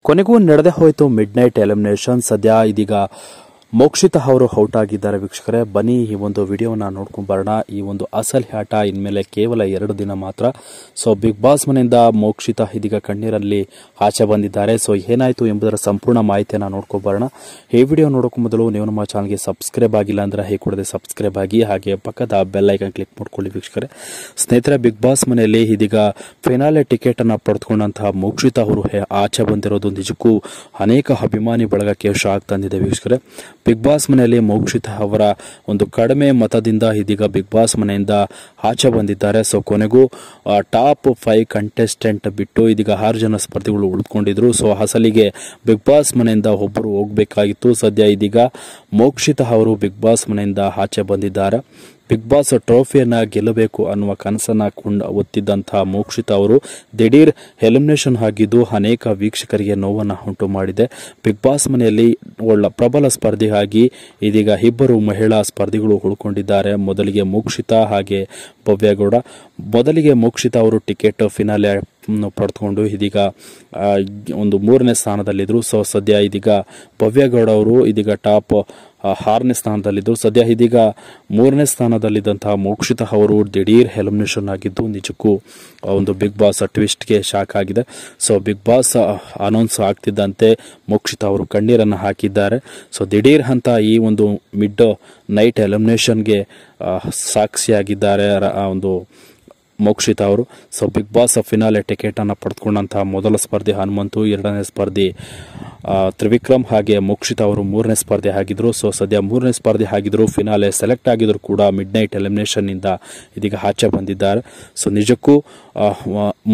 ಕೊನೆಗೂ ನಡೆದೇ ಹೋಯಿತು ಮಿಡ್ ನೈಟ್ ಎಲಿಮಿನೇಷನ್. ಸದ್ಯ ಇದೀಗ ಮೋಕ್ಷಿತಾ ಅವರು ಔಟ್ ಆಗಿದ್ದಾರೆ ವೀಕ್ಷಕರೇ. ಬನ್ನಿ ಈ ಒಂದು ವಿಡಿಯೋನ ನೋಡ್ಕೊಂಡು ಬರೋಣ. ಈ ಒಂದು ಅಸಲಿ ಆಟ ಇನ್ಮೇಲೆ ಕೇವಲ 2 ದಿನ ಮಾತ್ರ. ಸೊ ಬಿಗ್ ಬಾಸ್ ಮನೆಯಿಂದ ಮೋಕ್ಷಿತಾ ಇದೀಗ ಕಣ್ಣೀರಲ್ಲಿ ಆಚೆ ಬಂದಿದ್ದಾರೆ. ಸೊ ಏನಾಯ್ತು ಎಂಬುದರ ಸಂಪೂರ್ಣ ಮಾಹಿತಿಯನ್ನು ನೋಡ್ಕೊಂಡು ಬರೋಣ. ಈ ವಿಡಿಯೋ ನೋಡೋಕೆ ಮೊದಲು ನೀವು ನಮ್ಮ ಚಾನಲ್ಗೆ ಸಬ್ಸ್ಕ್ರೈಬ್ ಆಗಿಲ್ಲ ಅಂದ್ರೆ ಹೇಗೆ ಕೂಡದೆ ಸಬ್ಸ್ಕ್ರೈಬ್ ಆಗಿ, ಹಾಗೆ ಪಕ್ಕದ ಬೆಲ್ ಐಕಾನ್ ಕ್ಲಿಕ್ ಮಾಡ್ಕೊಳ್ಳಿ ವೀಕ್ಷಕರೇ. ಸ್ನೇಹಿತರೆ, ಬಿಗ್ ಬಾಸ್ ಮನೆಯಲ್ಲಿ ಇದೀಗ ಫಿನಾಲೆ ಟಿಕೆಟ್ ಅನ್ನ ಪಡೆದುಕೊಂಡಂತಹ ಮೋಕ್ಷಿತಾ ಅವರು ಆಚೆ ಬಂದಿರೋದು ನಿಜಕ್ಕೂ ಅನೇಕ ಅಭಿಮಾನಿ ಬಳಗಕ್ಕೆ ಶಾಕ್ ತಂದಿದೆ ವೀಕ್ಷಕರೇ. ಬಿಗ್ ಬಾಸ್ ಮನೆಯಲ್ಲಿ ಮೋಕ್ಷಿತಾ ಅವರ ಒಂದು ಕಡಿಮೆ ಮತದಿಂದ ಇದೀಗ ಬಿಗ್ ಬಾಸ್ ಮನೆಯಿಂದ ಆಚೆ ಬಂದಿದ್ದಾರೆ. ಸೊ ಕೊನೆಗೂ ಟಾಪ್ 5 ಕಂಟೆಸ್ಟೆಂಟ್ ಬಿಟ್ಟು ಇದೀಗ 6 ಜನ ಸ್ಪರ್ಧಿಗಳು ಉಳಿದುಕೊಂಡಿದ್ರು. ಸೊ ಅಸಲಿಗೆ ಬಿಗ್ ಬಾಸ್ ಮನೆಯಿಂದ ಒಬ್ಬರು ಹೋಗಬೇಕಾಗಿತ್ತು. ಸದ್ಯ ಇದೀಗ ಮೋಕ್ಷಿತಾ ಅವರು ಬಿಗ್ ಬಾಸ್ ಮನೆಯಿಂದ ಆಚೆ ಬಂದಿದ್ದಾರೆ. ಬಿಗ್ ಬಾಸ್ ಟ್ರೋಫಿಯನ್ನ ಗೆಲ್ಲಬೇಕು ಅನ್ನುವ ಕನಸನ್ನ ಹೊತ್ತಿದ್ದಂತಹ ಮೋಕ್ಷಿತಾ ಅವರು ದಿಢೀರ್ ಎಲಿಮಿನೇಷನ್ ಆಗಿದ್ದು ಅನೇಕ ವೀಕ್ಷಕರಿಗೆ ನೋವನ್ನ ಉಂಟು ಮಾಡಿದೆ. ಬಿಗ್ ಬಾಸ್ ಮನೆಯಲ್ಲಿ ಪ್ರಬಲ ಸ್ಪರ್ಧಿಯಾಗಿ ಇದೀಗ 2 ಮಹಿಳಾ ಸ್ಪರ್ಧಿಗಳು ಉಳ್ಕೊಂಡಿದ್ದಾರೆ. ಮೊದಲಿಗೆ ಮೋಕ್ಷಿತಾ ಹಾಗೆ ಭವ್ಯಗೌಡ. ಮೊದಲಿಗೆ ಮೋಕ್ಷಿತಾ ಅವರು ಟಿಕೆಟ್ ಫಿನಾಲೆ ಪಡೆದುಕೊಂಡು ಇದೀಗ ಒಂದು 3ನೇ ಸ್ಥಾನದಲ್ಲಿದ್ರು. ಸೊ ಸದ್ಯ ಇದೀಗ ಭವ್ಯಗೌಡ ಅವರು ಇದೀಗ ಟಾಪ್ 6ನೇ ಸ್ಥಾನದಲ್ಲಿದ್ದರು. ಸದ್ಯ ಇದೀಗ 3ನೇ ಸ್ಥಾನದಲ್ಲಿದ್ದಂತಹ ಮೋಕ್ಷಿತಾ ಅವರು ದಿಢೀರ್ ಎಲಿಮಿನೇಷನ್ ಆಗಿದ್ದು ನಿಜಕ್ಕೂ ಒಂದು ಬಿಗ್ ಬಾಸ್ ಟ್ವಿಸ್ಟ್ಗೆ ಶಾಕ್ ಆಗಿದೆ. ಸೊ ಬಿಗ್ ಬಾಸ್ ಅನೌನ್ಸ್ ಆಗ್ತಿದ್ದಂತೆ ಮೋಕ್ಷಿತಾ ಅವರು ಕಣ್ಣೀರನ್ನು ಹಾಕಿದ್ದಾರೆ. ಸೊ ದಿಢೀರ್ ಅಂತ ಈ ಒಂದು ಮಿಡ್ ನೈಟ್ ಎಲಿಮಿನೇಷನ್ಗೆ ಸಾಕ್ಷಿಯಾಗಿದ್ದಾರೆ ಒಂದು ಮೋಕ್ಷಿತಾ ಅವರು. So Bigg Boss finale ticket ಅನ್ನು ಪಡೆದುಕೊಂಡಂತಹ ಮೊದಲ ಸ್ಪರ್ಧಿ ಹನುಮಂತು, 2ನೇ ಸ್ಪರ್ಧಿ ತ್ರಿವಿಕ್ರಮ್, ಹಾಗೆ ಮೋಕ್ಷಿತಾ ಅವರು 3ನೇ ಸ್ಪರ್ಧಿ ಆಗಿದ್ರು. ಸೊ ಸದ್ಯ 3ನೇ ಸ್ಪರ್ಧಿ ಆಗಿದ್ರು, ಫಿನಾಲೆ ಸೆಲೆಕ್ಟ್ ಆಗಿದ್ರು ಕೂಡ ಮಿಡ್ ನೈಟ್ ಎಲಿಮಿನೇಷನ್ ಇಂದ ಇದೀಗ ಆಚೆ ಬಂದಿದ್ದಾರೆ. ಸೊ ನಿಜಕ್ಕೂ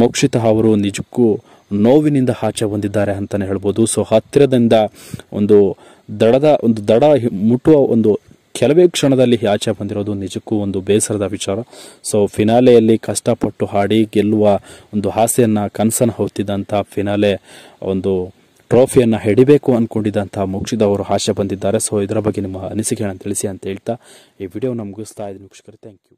ಮೋಕ್ಷಿತಾ ಅವರು ನಿಜಕ್ಕೂ ನೋವಿನಿಂದ ಆಚೆ ಬಂದಿದ್ದಾರೆ ಅಂತಾನೆ ಹೇಳ್ಬೋದು. ಸೊ ಹತ್ತಿರದಿಂದ ಒಂದು ದಡ ಮುಟ್ಟುವ ಒಂದು ಕೆಲವೇ ಕ್ಷಣದಲ್ಲಿ ಆಚೆ ಬಂದಿರೋದು ನಿಜಕ್ಕೂ ಒಂದು ಬೇಸರದ ವಿಚಾರ. ಸೊ ಫಿನಾಲೆಯಲ್ಲಿ ಕಷ್ಟಪಟ್ಟು ಹಾಡಿ ಗೆಲ್ಲುವ ಒಂದು ಆಸೆಯನ್ನ ಕನಸನ್ನು ಹೊತ್ತಿದ್ದಂತಹ ಫಿನಾಲೆ ಒಂದು ಟ್ರೋಫಿಯನ್ನ ಹಿಡಿಬೇಕು ಅನ್ಕೊಂಡಿದ್ದಂತಹ ಮೋಕ್ಷಿತಾ ಅವರು ಆಚೆ ಬಂದಿದ್ದಾರೆ. ಸೊ ಇದರ ಬಗ್ಗೆ ನಿಮ್ಮ ಅನಿಸಿಕೆಯನ್ನು ತಿಳಿಸಿ ಅಂತ ಹೇಳ್ತಾ ಈ ವಿಡಿಯೋನ ಮುಗಿಸ್ತಾ ಇದ್ದೀನಿ ವೀಕ್ಷಕರೇ. Thank you.